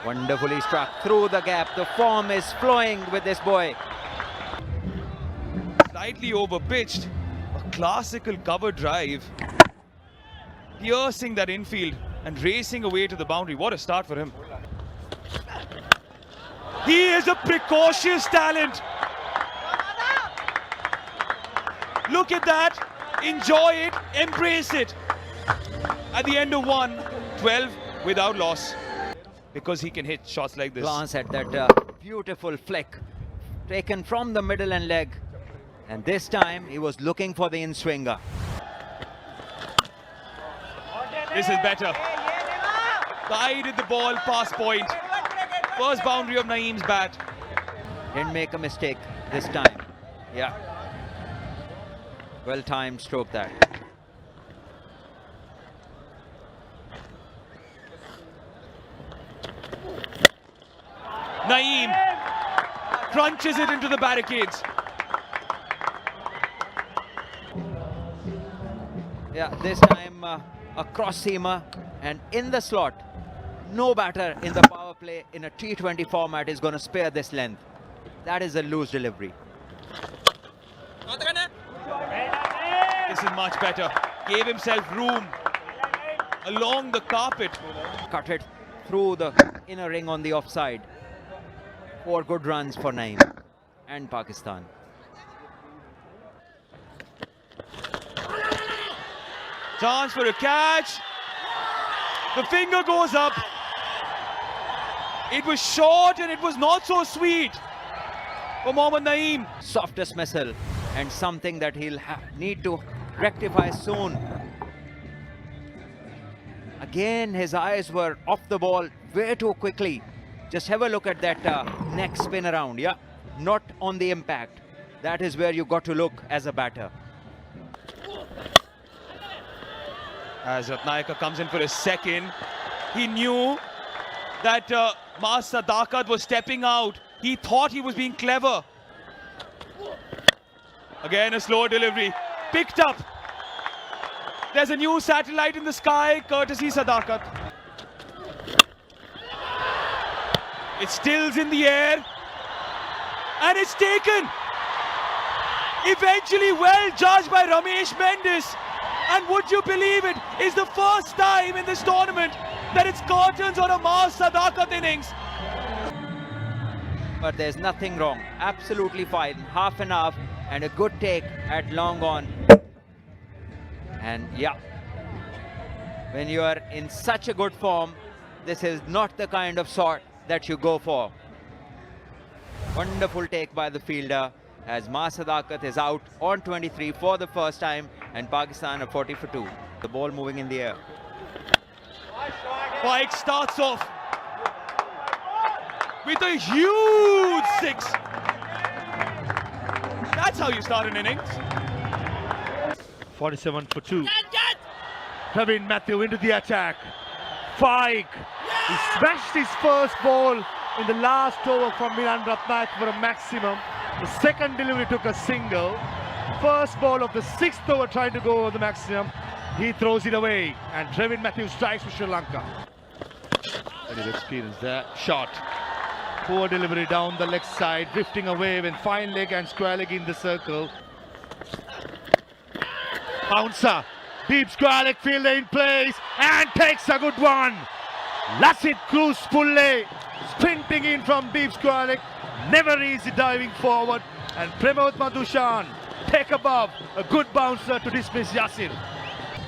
Wonderfully struck through the gap. The form is flowing with this boy. Slightly over pitched. A classical cover drive. Piercing that infield and racing away to the boundary. What a start for him. He is a precocious talent. Look at that. Enjoy it. Embrace it. At the end of 12 without loss. Because he can hit shots like this. Glance at that beautiful flick taken from the middle and leg. And this time he was looking for the in-swinger. This is better. Guided the ball past point. First boundary of Naeem's bat. Didn't make a mistake this time. Yeah. Well timed stroke that. Naeem crunches it into the barricades. Yeah, this time a cross-seamer and in the slot. No batter in the power play in a T20 format is going to spare this length. That is a loose delivery. This is much better. Gave himself room along the carpet. Cut it through the inner ring on the offside. 4 good runs for Naeem and Pakistan. Chance for a catch. The finger goes up. It was short and it was not so sweet for Mohammad Naeem. Softest missile and something that he'll need to rectify soon. Again, his eyes were off the ball way too quickly. Just have a look at that neck spin around. Yeah, not on the impact. That is where you got to look as a batter. As Ratnayaka comes in for a second, he knew that Maaz Sadakat was stepping out. He thought he was being clever. Again, a slow delivery. Picked up. There's a new satellite in the sky, courtesy Sadakat. It stills in the air. And it's taken. Eventually well judged by Ramesh Mendes. And would you believe it, is the first time in this tournament that it's curtains on a Maaz Sadakat innings. But there's nothing wrong. Absolutely fine. Half and half and a good take at long on. And yeah, when you are in such a good form, this is not the kind of shot that you go for. Wonderful take by the fielder as Maaz Sadakat is out on 23 for the first time and Pakistan are 40 for 2. The ball moving in the air. Pike starts off with a huge 6. That's how you start an innings. 47 for 2. Praveen Matthew into the attack. Pike. He smashed his first ball in the last over from Milan Ratnayaka for a maximum. The second delivery took a single. First ball of the 6th over trying to go over the maximum. He throws it away and Praveen Matthew strikes for Sri Lanka. Very experience there. Shot. Poor delivery down the leg side, drifting away when fine leg and square leg in the circle. Bouncer. Deep square leg fielder in place and takes a good one. Lassit Cruz Pulle sprinting in from deep square leg. Never easy diving forward. And Pramod Madushan take above. A good bouncer to dismiss Yasir.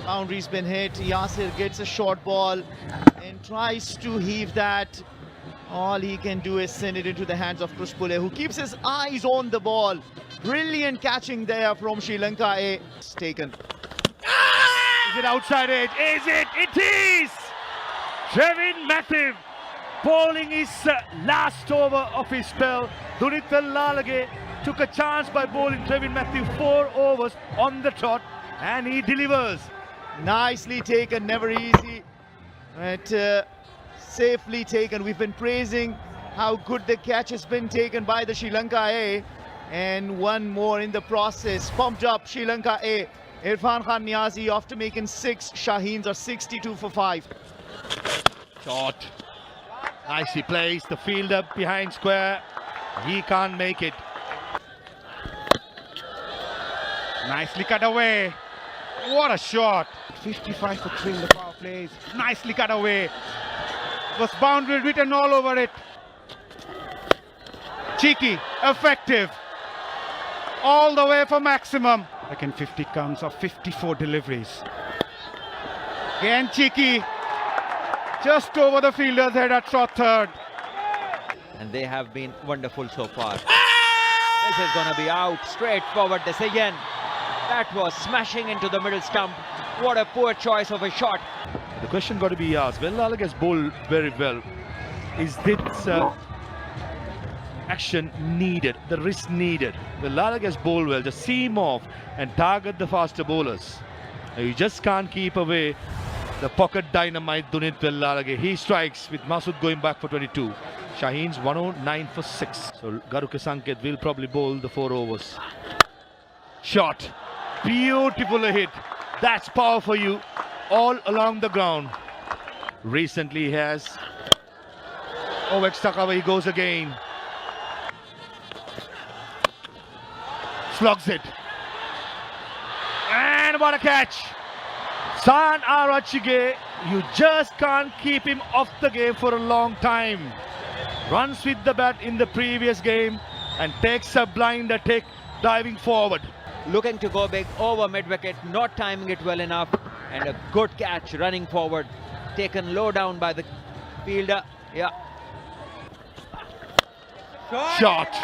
Boundary's been hit. Yasir gets a short ball and tries to heave that. All he can do is send it into the hands of Cruz Pulle, who keeps his eyes on the ball. Brilliant catching there from Sri Lanka. It's taken. Is it outside edge? Is it? It is! Praveen Matthew bowling his last over of his spell. Dunitha Lalage took a chance by bowling Praveen Matthew 4 overs on the trot and he delivers. Nicely taken, never easy. But safely taken. We've been praising how good the catch has been taken by the Sri Lanka A. And one more in the process. Pumped up Sri Lanka A. Irfan Khan Niazi after making 6. Shaheens are 62 for 5. Shot. Nicely placed. The fielder behind square. He can't make it. Nicely cut away. What a shot. 55 for 3 in the power plays. Nicely cut away. Was boundary written all over it. Cheeky, effective. All the way for maximum. Second 50 counts of 54 deliveries. Again cheeky. Just over the fielder's head at short third. And they have been wonderful so far. This is going to be out. Straightforward decision. That was smashing into the middle stump. What a poor choice of a shot. The question got to be asked. Vellalag has bowled very well. Is this action needed? The risk needed? Vellalag has bowled well. Just seam off and target the faster bowlers. You just can't keep away the pocket dynamite Dunit Vellalag. He strikes with Masood going back for 22. Shaheen's 109 for 6. So Garuka Sanket will probably bowl the 4 overs. Shot. Beautiful hit. That's power for you all along the ground. Recently he has. Oh, Extakava, he goes again. Slugs it. And what a catch. San Arachige, you just can't keep him off the game for a long time. Runs with the bat in the previous game and takes a blind attack diving forward. Looking to go big over mid-wicket, not timing it well enough. And a good catch running forward. Taken low down by the fielder. Yeah. Shot.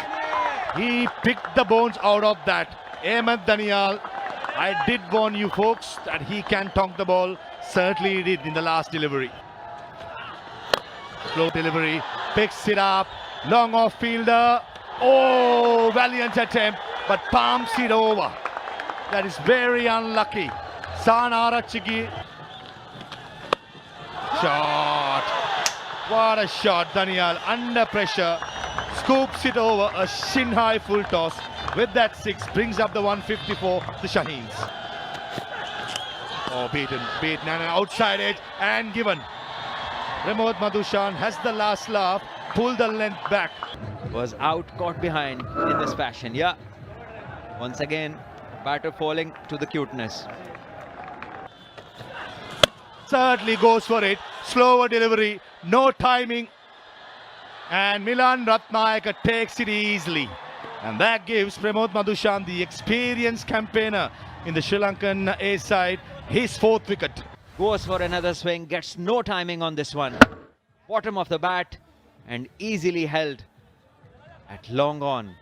He picked the bones out of that. Ahmed Danial, I did warn you folks that he can tonk the ball. Certainly he did in the last delivery. Slow delivery. Picks it up. Long off fielder. Oh, valiant attempt, but palms it over. That is very unlucky. San Arachigi. Shot. What a shot, Danial. Under pressure. Scoops it over. A shin high full toss. With that 6, brings up the 154, the Shaheens. Oh, beaten and outside edge and given. Pramod Madushan has the last laugh. Pull the length back. Was out, caught behind in this fashion. Yeah. Once again, batter falling to the cuteness. Certainly goes for it. Slower delivery, no timing. And Milan Ratnayaka takes it easily. And that gives Pramod Madushan, the experienced campaigner in the Sri Lankan A side, his 4th wicket. Goes for another swing, gets no timing on this one. Bottom of the bat and easily held at long on.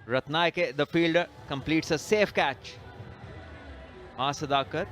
Ratnayake, the fielder, completes a safe catch. Masadakar